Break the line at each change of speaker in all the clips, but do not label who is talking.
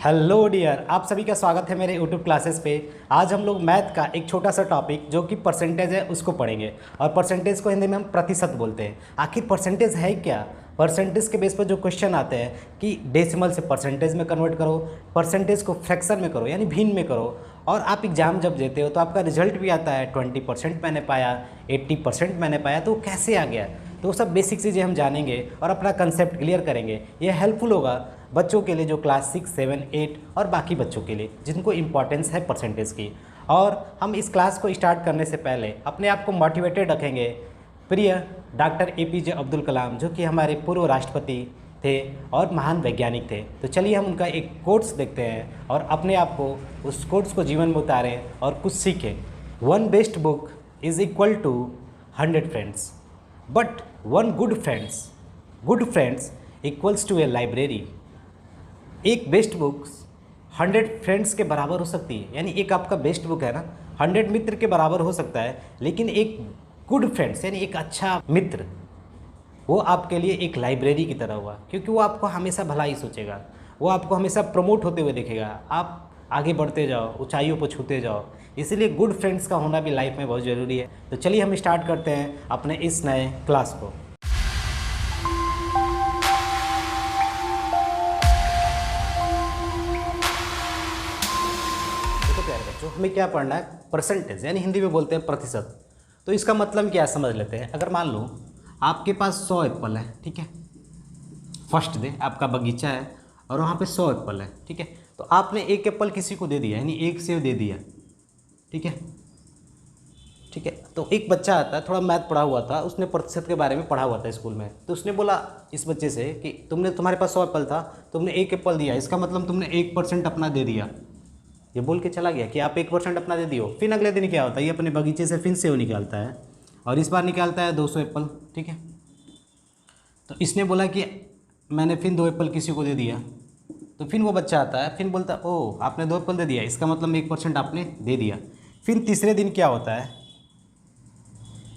Hello dear, आप सभी का स्वागत है मेरे यूट्यूब क्लासेस पे। आज हम लोग मैथ का एक छोटा सा टॉपिक जो कि परसेंटेज है उसको पढ़ेंगे। और परसेंटेज को हिंदी में हम प्रतिशत बोलते हैं। आखिर परसेंटेज है क्या? परसेंटेज के बेस पर जो क्वेश्चन आते हैं कि डेसिमल से परसेंटेज में कन्वर्ट करो, परसेंटेज को फ्रैक्शन में करो यानी भिन्न में करो। और आप एग्ज़ाम जब देते हो तो आपका रिजल्ट भी आता है 20% मैंने पाया, 80% मैंने पाया, तो कैसे आ गया? तो वो सब बेसिक चीज़ें हम जानेंगे और अपना कंसेप्ट क्लियर करेंगे। ये हेल्पफुल होगा बच्चों के लिए जो क्लास 6, 7, 8 और बाकी बच्चों के लिए जिनको इम्पॉर्टेंस है परसेंटेज की। और हम इस क्लास को स्टार्ट करने से पहले अपने आप को मोटिवेटेड रखेंगे प्रिय डॉक्टर APJ अब्दुल कलाम, जो कि हमारे पूर्व राष्ट्रपति थे और महान वैज्ञानिक थे। तो चलिए हम उनका एक कोट्स देखते हैं और अपने आप को उस कोट्स को जीवन में उतारें और कुछ सीखें। One best book is equal to 100 friends, but one good friends equals to a library. एक बेस्ट बुक 100 फ्रेंड्स के बराबर हो सकती है, यानी एक आपका बेस्ट बुक है ना 100 मित्र के बराबर हो सकता है, लेकिन एक गुड फ्रेंड्स यानी एक अच्छा मित्र वो आपके लिए एक लाइब्रेरी की तरह हुआ, क्योंकि वो आपको हमेशा भला ही सोचेगा, वो आपको हमेशा प्रमोट होते हुए देखेगा, आप आगे बढ़ते जाओ, ऊंचाइयों पर छूते जाओ। इसीलिए गुड फ्रेंड्स का होना भी लाइफ में बहुत ज़रूरी है। तो चलिए हम स्टार्ट करते हैं अपने इस नए क्लास को। देखो प्यारे बच्चों, हमें क्या पढ़ना है? परसेंटेज यानी हिंदी में बोलते हैं प्रतिशत। तो इसका मतलब क्या समझ लेते हैं। अगर मान लो आपके पास 100 एप्पल है, ठीक है, फर्स्ट डे आपका बगीचा है और वहाँ पे 100 एप्पल है, ठीक है। तो आपने एक एप्पल किसी को दे दिया यानी एक सेब दे दिया, ठीक है, ठीक है। तो एक बच्चा आता है, थोड़ा मैथ पढ़ा हुआ था, उसने प्रतिशत के बारे में पढ़ा हुआ था स्कूल में। तो उसने बोला इस बच्चे से कि तुम्हारे पास 100 एप्पल था, तुमने एक एप्पल दिया, इसका मतलब तुमने 1% अपना दे दिया। ये बोल के चला गया कि आप 1% अपना दे दियो। फिर अगले दिन क्या होता है, ये अपने बगीचे से फिर सेब निकालता है और इस बार निकालता है 200 एप्पल, ठीक है। तो इसने बोला कि मैंने फिर 2 एप्पल किसी को दे दिया। तो फिर वो बच्चा आता है, फिर बोलता है ओह आपने 2 एप्पल दे दिया, इसका मतलब 1% आपने दे दिया। फिर तीसरे दिन क्या होता है,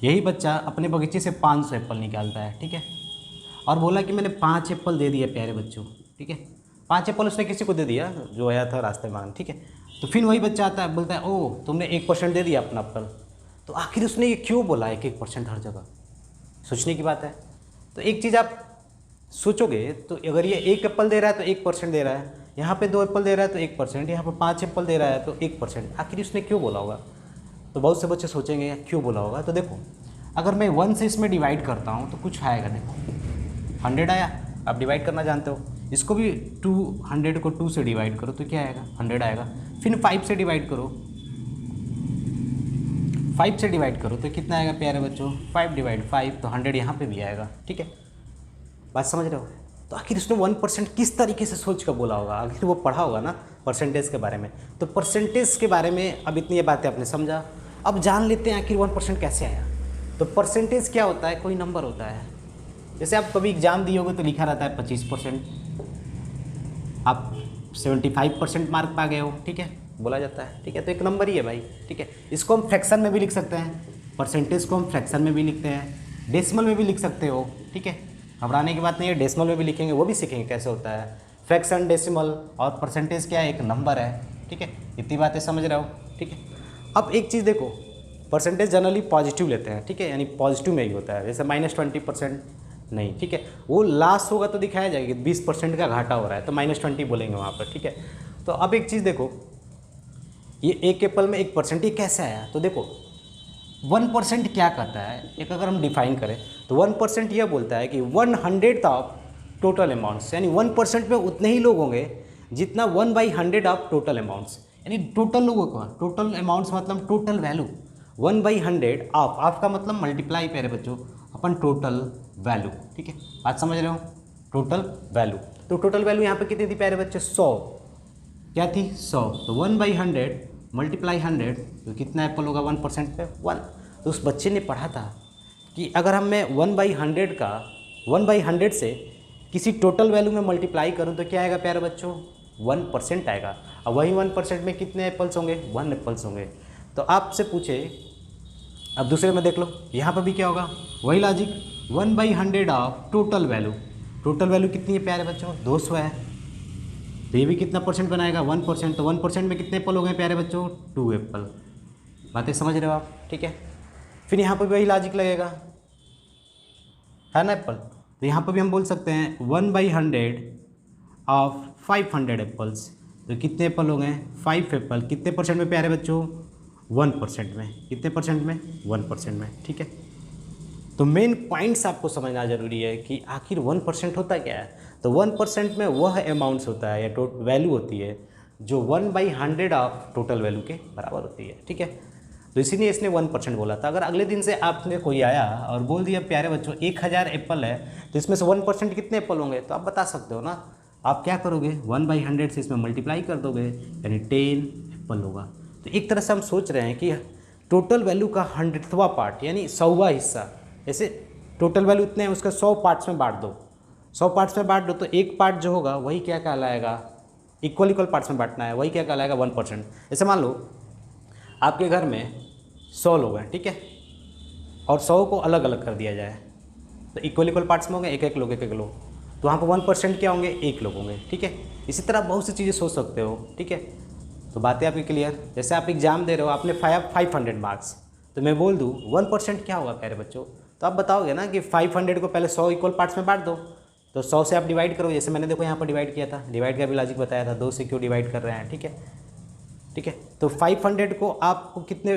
यही बच्चा अपने बगीचे से 500 एप्पल निकालता है, ठीक है, और बोला कि मैंने 5 एप्पल दे दिए प्यारे बच्चों, ठीक है। 5 एप्पल उसने किसी को दे दिया जो आया था रास्ते में, ठीक है। तो फिर वही बच्चा आता है, बोलता है ओह तुमने 1% दे दिया अपना एप्पल। तो आखिर उसने ये क्यों बोला 1% हर जगह? सोचने की बात है। तो एक चीज़ आप सोचोगे तो अगर ये 1 एप्पल दे रहा है तो 1% दे रहा है, यहाँ पे 2 एप्पल दे रहा है तो 1%, यहाँ पे 5 एप्पल दे रहा है तो 1%, आखिर उसने क्यों बोला होगा? तो बहुत से बच्चे सोचेंगे क्यों बोला होगा। तो देखो, अगर मैं 1 से इसमें डिवाइड करता हूँ तो कुछ आएगा, देखो 100 आया। आप डिवाइड करना जानते हो, इसको भी 200 को 2 से डिवाइड करो तो क्या आएगा, 100 आएगा। फिर 5 से डिवाइड करो, 5 से डिवाइड करो तो कितना आएगा प्यारे बच्चों, 5 / 5, तो 100 यहाँ पे भी आएगा, ठीक है। बात समझ रहे हो? तो आखिर उसने 1% किस तरीके से सोच कर बोला होगा? आखिर वो पढ़ा होगा ना परसेंटेज के बारे में। तो परसेंटेज के बारे में अब इतनी ये बातें आपने समझा, अब जान लेते हैं आखिर 1% कैसे आया। तो परसेंटेज क्या होता है? कोई नंबर होता है। जैसे आप कभी एग्जाम दिए होगे तो लिखा रहता है 25%, आप 75% मार्क पा गए हो, ठीक है, बोला जाता है, ठीक है। तो एक नंबर ही है भाई, ठीक है। इसको हम फ्रैक्शन में भी लिख सकते हैं, परसेंटेज को हम फ्रैक्शन में भी लिखते हैं, डेसिमल में भी लिख सकते हो, ठीक है। घबराने की बात नहीं है, डेसिमल में भी लिखेंगे, वो भी सीखेंगे कैसे होता है। फ्रैक्शन, डेसिमल और परसेंटेज क्या है, एक नंबर है, ठीक है। इतनी बातें समझ रहे हो, ठीक है। अब एक चीज़ देखो, परसेंटेज जनरली पॉजिटिव लेते हैं, ठीक है, यानी पॉजिटिव में ही होता है। जैसे -20% नहीं, ठीक है, वो लास्ट होगा तो दिखाया जाएगा 20% का घाटा हो रहा है तो -20 बोलेंगे वहाँ पर, ठीक है। तो अब एक चीज़ देखो, ये एक एप्पल में 1%, ये कैसे आया? तो देखो 1% क्या कहता है, एक अगर हम डिफाइन करें तो 1% यह बोलता है कि 1/100 ऑफ टोटल अमाउंट्स, यानी 1% में उतने ही लोग होंगे जितना 1/100 ऑफ टोटल अमाउंट्स, यानी टोटल लोगों का, टोटल अमाउंट्स मतलब टोटल वैल्यू, 1/100 ऑफ का मतलब मल्टीप्लाई प्यारे बच्चों अपन टोटल वैल्यू, ठीक है। बात समझ रहे हो? टोटल वैल्यू, तो टोटल वैल्यू यहाँ पे कितनी थी प्यारे बच्चे? 100, क्या थी? 100। तो 1/100 मल्टीप्लाई 100 तो कितना एप्पल होगा 1% पे? 1। तो उस बच्चे ने पढ़ा था कि अगर हम मैं 1/100 का 1/100 से किसी टोटल वैल्यू में मल्टीप्लाई करूँ तो क्या आएगा प्यारे बच्चों? 1% आएगा। और वही 1% में कितने एप्पल्स होंगे? 1 एप्पल्स होंगे। तो आपसे पूछे, अब दूसरे में देख लो, यहाँ पर भी क्या होगा? वही logic, 1/100 of total value, total value कितनी है प्यारे बच्चों? 200 है। तो ये भी कितना परसेंट बनाएगा 1%। तो 1% में कितने एप्पल हो गए प्यारे बच्चों 2 एप्पल। बातें समझ रहे हो आप, ठीक है। फिर यहाँ पर वही लॉजिक लगेगा, है ना एप्पल। तो यहाँ पर भी हम बोल सकते हैं 1/100 ऑफ 500 एप्पल्स। तो कितने एप्पल हो गए 5 एप्पल। कितने परसेंट में प्यारे बच्चों 1% में। कितने परसेंट में 1% में, ठीक है। तो मेन पॉइंट्स आपको समझना जरूरी है कि आखिर 1% होता क्या है। तो 1% में वह अमाउंट्स होता है या वैल्यू होती है जो 1/100 ऑफ टोटल वैल्यू के बराबर होती है, ठीक है। तो इसीलिए इसने 1% बोला था। अगर अगले दिन से आपने कोई आया और बोल दिया प्यारे बच्चों 1000 एप्पल है तो इसमें से 1% कितने एप्पल होंगे, तो आप बता सकते हो ना। आप क्या करोगे 1/100 से इसमें मल्टीप्लाई कर दोगे यानी 10 एप्पल होगा। तो एक तरह से हम सोच रहे हैं कि टोटल वैल्यू का 100वां पार्ट यानी 100वां हिस्सा, जैसे टोटल वैल्यू इतने हैं उसका 100 पार्ट्स में बांट दो। 100 पार्ट्स में बांट दो तो एक पार्ट जो होगा वही क्या कहलाएगा, इक्वल पार्ट्स में बांटना है, वही क्या कहलाएगा 1%। जैसे मान लो आपके घर में 100 लोग हैं, ठीक है, और 100 को अलग अलग कर दिया जाए तो इक्वल पार्ट्स में होंगे एक एक लोग, तो वहाँ पर 1% क्या होंगे 1 लोग होंगे, ठीक है। इसी तरह बहुत सी चीज़ें सोच सकते हो, ठीक है। तो बातें आपकी क्लियर। जैसे आप एग्जाम दे रहे हो, आपने 500 मार्क्स, तो मैं बोल दूँ 1% क्या होगा प्यारे बच्चों, तो आप बताओगे ना कि 500 को पहले 100 इक्वल पार्ट्स में बांट दो। तो 100 से आप डिवाइड करो, जैसे मैंने देखो यहाँ पर डिवाइड किया था, डिवाइड का भी लॉजिक बताया था, 2 से क्यों डिवाइड कर रहे हैं, ठीक है, ठीक है। तो 500 को आपको कितने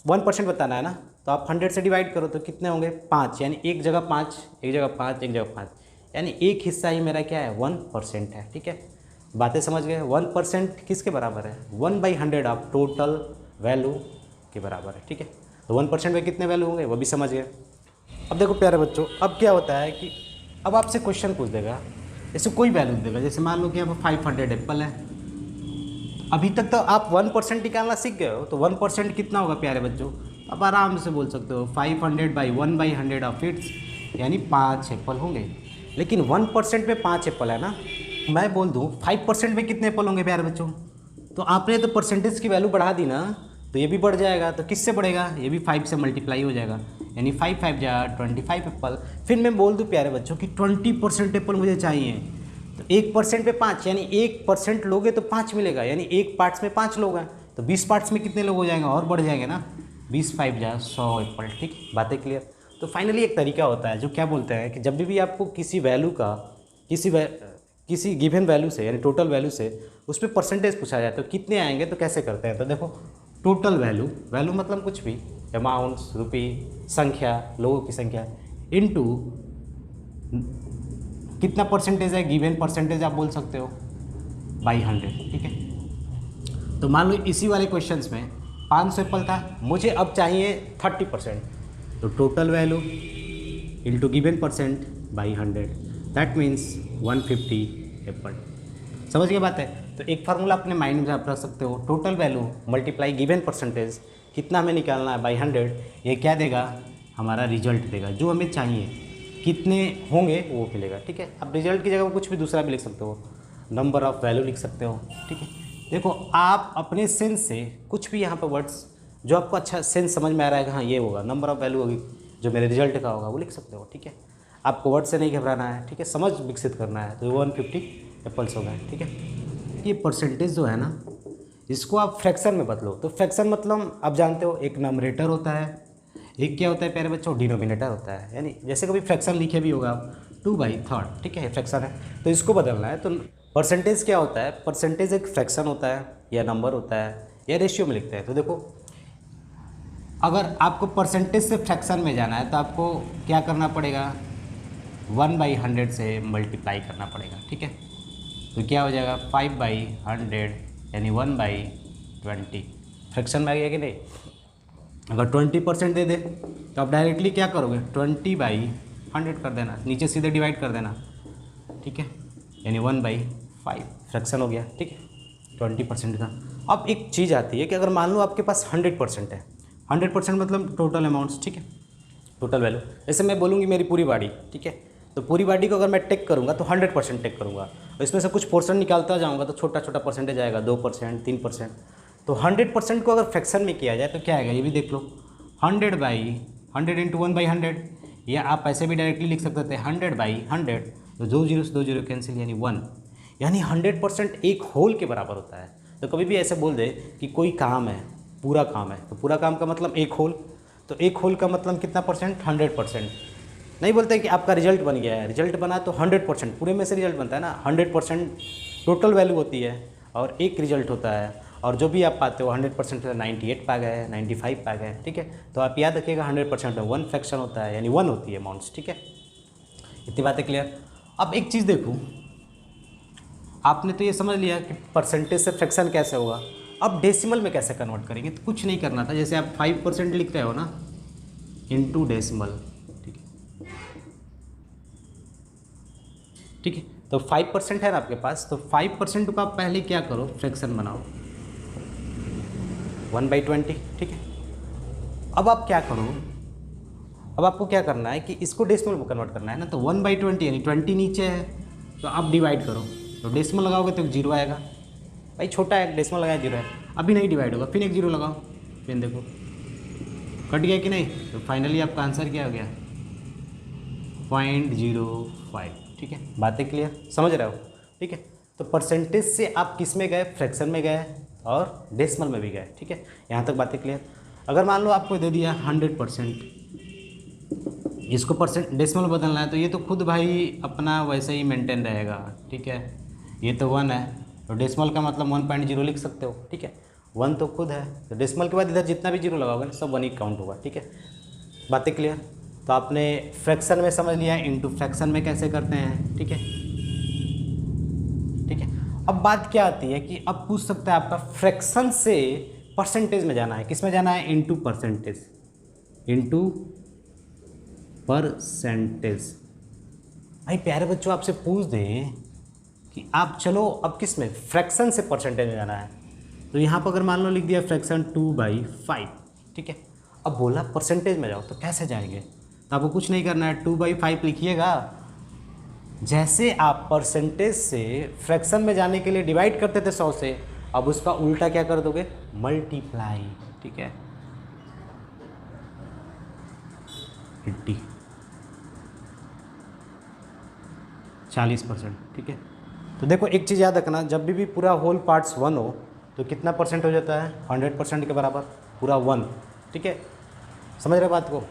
1% बताना है ना, तो आप 100 से डिवाइड करो तो कितने होंगे 5, यानी एक जगह 5, एक जगह 5, एक जगह 5, यानी एक हिस्सा ही मेरा क्या है 1% है, ठीक है। बातें समझ गए। 1% किसके बराबर है 1/100 ऑफ टोटल वैल्यू के बराबर है, ठीक है। तो 1% में कितने वैल्यू होंगे वो भी समझ गए। अब देखो प्यारे बच्चों, अब क्या होता है कि अब आपसे क्वेश्चन पूछ देगा, जैसे कोई वैल्यू देगा, जैसे मान लो कि यहाँ पर 500 एप्पल है। अभी तक तो आप 1% निकालना सीख गए हो, तो 1% कितना होगा प्यारे बच्चों, अब आराम से बोल सकते हो 500/1/100 ऑफ इट्स, यानी 5 एप्पल होंगे। लेकिन 1% में 5 एप्पल है ना, मैं बोल दूँ 5% में कितने एप्पल होंगे प्यारे बच्चों, तो आपने तो परसेंटेज की वैल्यू बढ़ा दी ना, तो ये भी बढ़ जाएगा। तो किससे बढ़ेगा, ये भी 5 से मल्टीप्लाई हो जाएगा, यानी 5 5 जा 25 एप्पल। फिर मैं बोल दूँ प्यारे बच्चों कि 20% एप्पल मुझे चाहिए, तो 1% पे 5, यानी 1% लोगे तो 5 मिलेगा, यानी एक पार्ट्स में 5 लोग हैं, तो 20 पार्ट्स में कितने लोग हो जाएंगे, और बढ़ जाएंगे ना, 20 5 जा 100 एप्पल, ठीक। बातें क्लियर। तो फाइनली एक तरीका होता है जो क्या बोलते हैं कि जब भी आपको किसी वैल्यू का किसी गिवन वैल्यू से यानी टोटल वैल्यू से उस पर परसेंटेज पूछा जाए तो कितने आएंगे, तो कैसे करते हैं। तो देखो टोटल वैल्यू मतलब कुछ भी, अमाउंट्स, रुपी, संख्या, लोगों की संख्या, इनटू कितना परसेंटेज है, गिवन परसेंटेज आप बोल सकते हो /100, ठीक है। तो मान लो इसी वाले क्वेश्चंस में 500 एप्पल था, मुझे अब चाहिए 30%, तो total value into given percent /100, that means 150 Apple. समझ गए बात है। तो एक फार्मूला अपने माइंड में आप रख सकते हो, total value multiply given percentage, कितना हमें निकालना है /100, ये क्या देगा, हमारा रिजल्ट देगा जो हमें चाहिए, कितने होंगे वो मिलेगा, ठीक है। अब रिजल्ट की जगह कुछ भी दूसरा भी लिख सकते हो, नंबर ऑफ़ वैल्यू लिख सकते हो, ठीक है। देखो आप अपने सेंस से कुछ भी यहाँ पर वर्ड्स जो आपको अच्छा सेंस समझ में आ रहा है कि हाँ ये होगा, नंबर ऑफ़ वैल्यू होगी, जो मेरे रिजल्ट का होगा वो लिख सकते हो, ठीक है। आपको वर्ड से नहीं घबराना है, ठीक है, समझ विकसित करना है। तो 150 एप्पल्स हो गए, ठीक है। ये परसेंटेज जो है ना, इसको आप फ्रैक्शन में बदलो। तो फ्रैक्शन मतलब आप जानते हो एक नमरेटर होता है, एक क्या होता है प्यारे बच्चों, डिनोमिनेटर होता है। यानी जैसे कभी फ्रैक्शन लिखे भी होगा आप 2/3, ठीक है, फ्रैक्शन है, तो इसको बदलना है। तो परसेंटेज क्या होता है, परसेंटेज एक फ्रैक्शन होता है या नंबर होता है या रेशियो में लिखते हैं। तो देखो अगर आपको परसेंटेज से फ्रैक्शन में जाना है तो आपको क्या करना पड़ेगा, 1/100 से मल्टीप्लाई करना पड़ेगा, ठीक है। तो क्या हो जाएगा 5/100 यानी 1/20, फ्रैक्शन में आ गया कि नहीं। अगर 20% दे दे तो आप डायरेक्टली क्या करोगे 20/100 कर देना, नीचे सीधे डिवाइड कर देना, ठीक है, यानी 1/5 फ्रैक्शन हो गया, ठीक है, 20% का। अब एक चीज़ आती है कि अगर मान लो आपके पास 100% है, 100% मतलब टोटल अमाउंट्स, ठीक है, टोटल वैल्यू। जैसे मैं बोलूँगी मेरी पूरी बॉडी, ठीक है, तो पूरी बॉडी को अगर मैं टेक करूँगा तो 100% टेक करूँगा, और इसमें से कुछ पोर्शन निकालता जाऊँगा तो छोटा छोटा परसेंटेज आएगा, 2%, 3%। तो 100% को अगर फ्रैक्शन में किया जाए तो क्या आएगा, ये भी देख लो, 100/100 इंटू 1/100, या आप ऐसे भी डायरेक्टली लिख सकते थे 100/100, तो 2 0 से 2 0 कैंसिल, यानी 1, यानी 100% एक होल के बराबर होता है। तो कभी भी ऐसे बोल दे कि कोई काम है, पूरा काम है, तो पूरा काम का मतलब एक होल, तो एक होल का मतलब कितना परसेंट, 100%। नहीं बोलते कि आपका रिजल्ट बन गया है, रिजल्ट बना तो 100%, पूरे में से रिजल्ट बनता है ना, 100% टोटल वैल्यू होती है और एक रिजल्ट होता है, और जो भी आप पाते हो 100% 98 पा गए, 95 पा गए, ठीक है। तो आप याद रखिएगा 100% में 1 फ्रैक्शन होता है, यानी 1 होती है अमाउंट्स, ठीक है। इतनी बातें क्लियर। अब एक चीज़ देखो, आपने तो ये समझ लिया कि परसेंटेज से फ्रैक्शन कैसे होगा, अब डेसिमल में कैसे कन्वर्ट करेंगे। तो कुछ नहीं करना था, जैसे आप 5% लिख रहे हो ना, इनटू डेसिमल, ठीक है, ठीक है। तो 5% है ना आपके पास, तो 5% को आप पहले क्या करो, फ्रैक्शन बनाओ 1/20, ठीक है। अब आप क्या करो, अब आपको क्या करना है कि इसको डेसिमल में कन्वर्ट करना है ना, तो 1/20 यानी 20 नीचे है, तो आप डिवाइड करो, तो डेसिमल लगाओगे तो 0 आएगा, भाई छोटा है, डेसिमल लगाया 0 है। अभी नहीं डिवाइड होगा, फिर एक 0 लगाओ, फिर देखो कट गया कि नहीं, तो फाइनली आपका आंसर क्या हो गया, 0.05, ठीक है। बातें क्लियर, समझ रहे हो, ठीक है। तो परसेंटेज से आप किस में गए, फ्रैक्शन में गए और डेसिमल में भी गए, ठीक है। यहाँ तक बातें क्लियर। अगर मान लो आपको दे दिया 100%, इसको परसेंट डेसिमल बदलना है, तो ये तो खुद भाई अपना वैसे ही मेंटेन रहेगा, ठीक है। ये तो 1 है, तो डेसिमल का मतलब 1.0 लिख सकते हो, ठीक है। 1 तो खुद है, तो डेसिमल के बाद इधर जितना भी 0 लगाओगे सब 1 ही काउंट होगा, ठीक है। बातें क्लियर। तो आपने फ्रैक्शन में समझ लिया, इनटू फ्रैक्शन में कैसे करते हैं, ठीक है, ठीक है। अब बात क्या आती है कि अब पूछ सकता है आपका फ्रैक्शन से परसेंटेज में जाना है, किस में जाना है, इनटू परसेंटेज, इनटू परसेंटेज। भाई प्यारे बच्चों, आपसे पूछ दें कि आप चलो अब किस में, फ्रैक्शन से परसेंटेज में जाना है, तो यहाँ पर अगर मान लो लिख दिया फ्रैक्शन 2/5, ठीक है। अब बोला परसेंटेज में जाओ, तो कैसे जाएंगे, तो आपको कुछ नहीं करना है, 2/5 लिखिएगा। जैसे आप परसेंटेज से फ्रैक्शन में जाने के लिए डिवाइड करते थे 100 से, अब उसका उल्टा क्या कर दोगे, मल्टीप्लाई, ठीक है, 80, 40%, ठीक है। तो देखो एक चीज़ याद रखना, जब भी पूरा होल पार्ट्स 1 हो तो कितना परसेंट हो जाता है, 100% के बराबर, पूरा 1, ठीक है। समझ रहे बात को।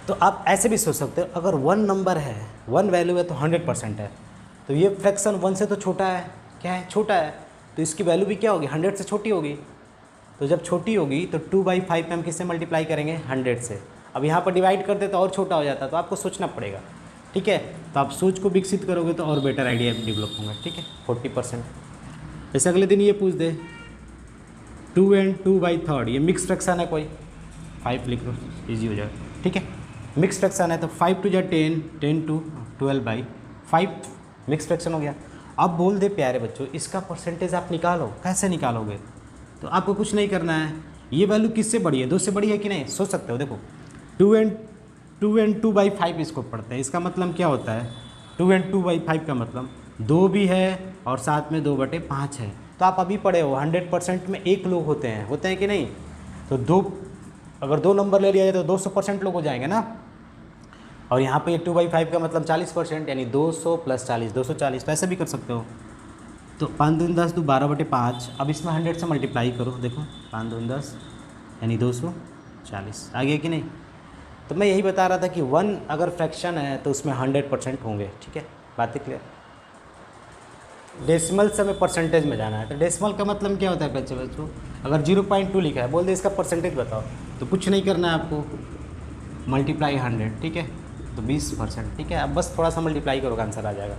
तो आप ऐसे भी सोच सकते हो, अगर 1 नंबर है, 1 वैल्यू है तो 100% है, तो ये फ्रैक्शन 1 से तो छोटा है, क्या है, छोटा है, तो इसकी वैल्यू भी क्या होगी, 100 से छोटी होगी। तो जब छोटी होगी तो 2/5 में हम किससे मल्टीप्लाई करेंगे, 100 से। अब यहाँ पर डिवाइड करते तो और छोटा हो जाता, तो आपको सोचना पड़ेगा, ठीक है। तो आप सोच को विकसित करोगे तो और बेटर आइडिया डेवलप होगा, ठीक है। 40%। जैसे अगले दिन ये पूछ दे 2 and 2/3, ये मिक्स फ्रैक्शन है कोई, 5 लिख लो, ईजी हो जाएगा, ठीक है। मिक्स फ्रैक्शन है तो 5 2 10, 10 2 12/5 मिक्स फ्रैक्शन हो गया। अब बोल दे प्यारे बच्चों, इसका परसेंटेज आप निकालो, कैसे निकालोगे, तो आपको कुछ नहीं करना है, ये वैल्यू किससे बड़ी है, 2 से बड़ी है कि नहीं, सोच सकते हो। देखो 2 and 2/5 इसको पढ़ते हैं, इसका मतलब क्या होता है, 2 and 2/5 का मतलब 2 भी है और साथ में 2/5 है। तो आप अभी पढ़े हो 100% में एक लोग होते हैं कि नहीं, तो अगर 2 नंबर ले लिया जाए तो 200% लोग हो जाएंगे ना। और यहाँ पे 2/5 का मतलब 40%, यानी 200 + 40, 240, तो ऐसे भी कर सकते हो। तो 5 दूनी 10, 12/5। अब इसमें 100 से मल्टीप्लाई करो, देखो 5 दूनी 10 यानी 240, आ गया कि नहीं। तो मैं यही बता रहा था कि 1 अगर फ्रैक्शन है तो उसमें 100% होंगे, ठीक है। बातें क्लियर। डेसिमल से हमें परसेंटेज में जाना है, तो डेसिमल का मतलब क्या होता है बच्चों, अगर 0.2 लिखा है, बोल दे इसका परसेंटेज बताओ, तो कुछ नहीं करना है आपको, मल्टीप्लाई 100, ठीक है, तो 20%, ठीक है। अब बस थोड़ा सा मल्टीप्लाई करोगे आंसर आ जाएगा।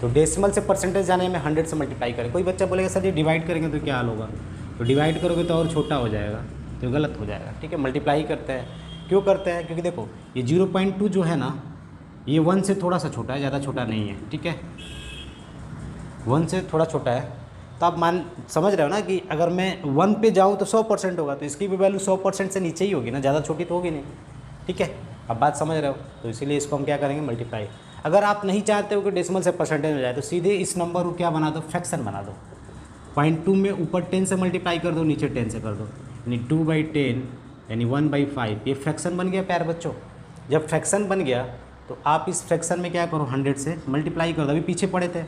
तो डेसिमल से परसेंटेज जाने में 100 से मल्टीप्लाई करें। कोई बच्चा बोलेगा सर ये डिवाइड करेंगे तो क्या हाल होगा, तो डिवाइड करोगे तो और छोटा हो जाएगा, तो गलत हो जाएगा, ठीक है। मल्टीप्लाई करते हैं, क्यों करते हैं, क्योंकि देखो ये 0.2 जो है ना, ये 1 से थोड़ा सा छोटा है, ज़्यादा छोटा नहीं है, ठीक है, 1 से थोड़ा छोटा है। तो आप समझ रहे हो ना कि अगर मैं 1 पे जाऊँ तो 100% होगा, तो इसकी भी वैल्यू 100% से नीचे ही होगी ना, ज़्यादा छोटी तो होगी नहीं, ठीक है। अब बात समझ रहे हो, तो इसीलिए इसको हम क्या करेंगे, मल्टीप्लाई। अगर आप नहीं चाहते हो कि डेसिमल से परसेंटेज में जाए, तो सीधे इस नंबर को क्या बना दो, फ्रैक्शन बना दो। 0.2 में ऊपर 10 से मल्टीप्लाई कर दो, नीचे 10 से कर दो, यानी 2/10 यानी 1/5, ये फ्रैक्शन बन गया प्यारे बच्चों। जब फ्रैक्शन बन गया तो आप इस फ्रैक्शन में क्या करो, 100 से मल्टीप्लाई कर दो। अभी पीछे पड़े थे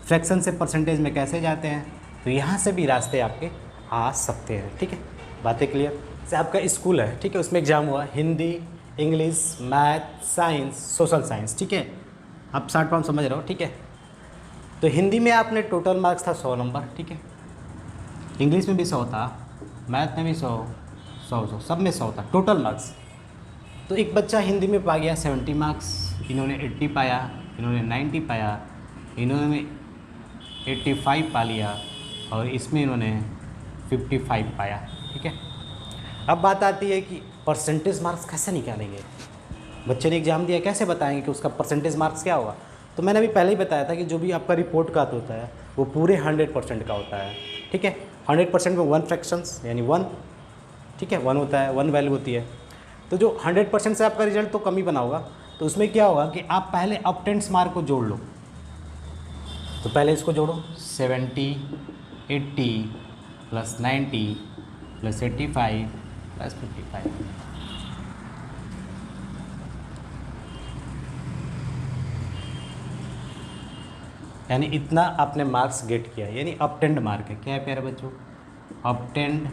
फ्रैक्शन से परसेंटेज में कैसे जाते हैं, तो यहाँ से भी रास्ते आपके आ सकते हैं। ठीक है, बातें क्लियर। जैसे आपका स्कूल है, ठीक है, उसमें एग्जाम हुआ Hindi, English, math, science, social science. ठीक है, आप शॉर्ट फॉर्म समझ रहे हो। ठीक है, तो हिंदी में आपने टोटल मार्क्स था 100 नंबर। ठीक है, इंग्लिश में भी 100 था, मैथ में भी 100 सब में 100 था टोटल मार्क्स। तो एक बच्चा हिंदी में पा गया 70 मार्क्स, इन्होंने 80 पाया, इन्होंने 90 पाया, इन्होंने 85 पा लिया और इसमें इन्होंने 55 पाया। ठीक है, अब बात आती है कि परसेंटेज मार्क्स कैसे निकालेंगे। बच्चे ने एग्ज़ाम दिया, कैसे बताएंगे कि उसका परसेंटेज मार्क्स क्या होगा। तो मैंने अभी पहले ही बताया था कि जो भी आपका रिपोर्ट कार्ड होता है वो पूरे 100% का होता है। ठीक है, 100% में 1 फ्रैक्शंस यानी 1, ठीक है, 1 होता है, 1 वैल्यू होती है। तो जो 100% से आपका रिजल्ट तो कम ही बना होगा, तो उसमें क्या होगा कि आप पहले अपटेंस मार्क को जोड़ लो। तो पहले इसको जोड़ो, 70, 80 प्लस 90 प्लस 85 प्लस 55। यानी इतना आपने मार्क्स गेट किया, यानी अपटेंड मार्क है। क्या है प्यारे बच्चों, अपटेंड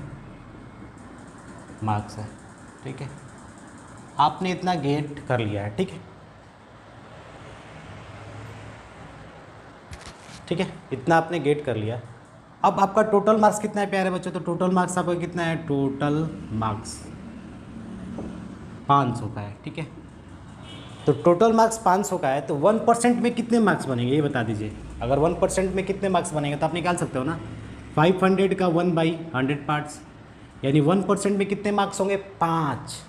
मार्क्स है। ठीक है, आपने इतना गेट कर लिया है। ठीक है, ठीक है, इतना आपने गेट कर लिया। अब आपका टोटल मार्क्स कितना है प्यारे बच्चों, तो टोटल मार्क्स आपका कितना है, टोटल मार्क्स 500 का है। ठीक है, तो टोटल मार्क्स 500 का है, तो 1% में कितने मार्क्स बनेंगे ये बता दीजिए। अगर 1% में कितने मार्क्स बनेंगे तो आप निकाल सकते हो ना, 500 का 1/100 पार्ट्स, यानी 1% में कितने मार्क्स होंगे, 5।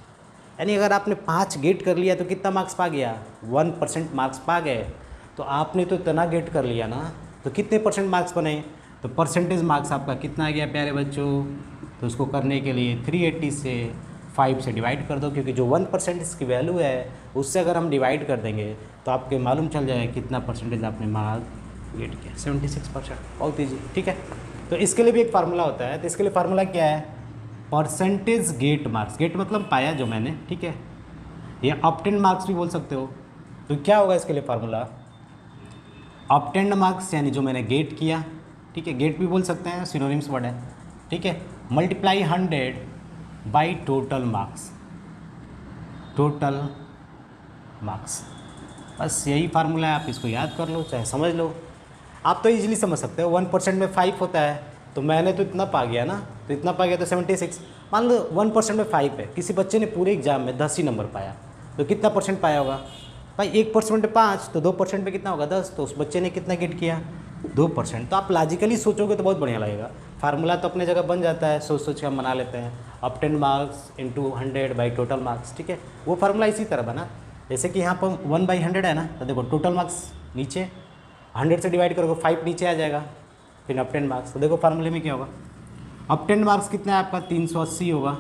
यानी अगर आपने 5 गेट कर लिया तो कितना मार्क्स पा गया, 1% मार्क्स पा गए। तो आपने तो इतना गेट कर लिया ना, तो कितने परसेंट मार्क्स बने, तो परसेंटेज मार्क्स आपका कितना आ गया प्यारे बच्चों। तो उसको करने के लिए 380 से 5 से डिवाइड कर दो, क्योंकि जो 1% इसकी वैल्यू है उससे अगर हम डिवाइड कर देंगे तो आपके मालूम चल जाएगा कितना परसेंटेज आपने मार्क्स गेट किया, 76%। बहुत ईजी। ठीक है, तो इसके लिए भी एक फार्मूला होता है। तो इसके लिए फार्मूला क्या है, परसेंटेज गेट मार्क्स, गेट मतलब पाया जो मैंने। ठीक है, ये ऑब्टेन मार्क्स भी बोल सकते हो। तो क्या होगा इसके लिए फार्मूला, ऑब्टेन्ड मार्क्स यानी जो मैंने गेट किया। ठीक है, गेट भी बोल सकते हैं, सिनोनिम्स वर्ड है। ठीक है, multiply 100 by total marks, total marks. बस यही फार्मूला है, आप इसको याद कर लो चाहे समझ लो। आप तो इजीली समझ सकते हो, 1% में 5 होता है, तो मैंने तो इतना पा गया ना, तो इतना पा गया तो 76। मान लो 1% में 5 है, किसी बच्चे ने पूरे एग्जाम में 10 ही नंबर पाया, तो कितना परसेंट पाया होगा भाई, 1% में 5, तो 2% में कितना होगा 10, तो उस बच्चे ने कितना गेट किया, 2%। तो आप लॉजिकली सोचोगे तो बहुत बढ़िया लगेगा। फार्मूला तो अपने जगह बन जाता है, सोच सोच के हम बना लेते हैं, obtain marks into 100 by total marks. ठीक है, वो फार्मूला इसी तरह बना, जैसे कि यहाँ पर 1/100 है ना, तो देखो टोटल मार्क्स नीचे 100 से डिवाइड करोगे 5 नीचे आ जाएगा, फिर ऑब्टेन मार्क्स। तो देखो फार्मूले में क्या होगा, ऑब्टेन मार्क्स कितना है आपका 380 होगा,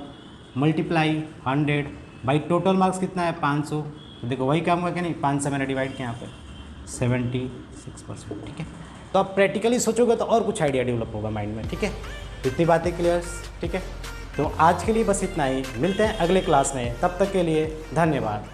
मल्टीप्लाई 100 बाई टोटल मार्क्स कितना है 500। तो देखो वही काम हुआ क्या नहीं, 5 से मैंने डिवाइड किया यहाँ पे 76%। ठीक है, तो आप प्रैक्टिकली सोचोगे तो और कुछ आइडिया डेवलप होगा माइंड में। ठीक है, इतनी बातें क्लियर। ठीक है, तो आज के लिए बस इतना ही, मिलते हैं अगले क्लास में, तब तक के लिए धन्यवाद।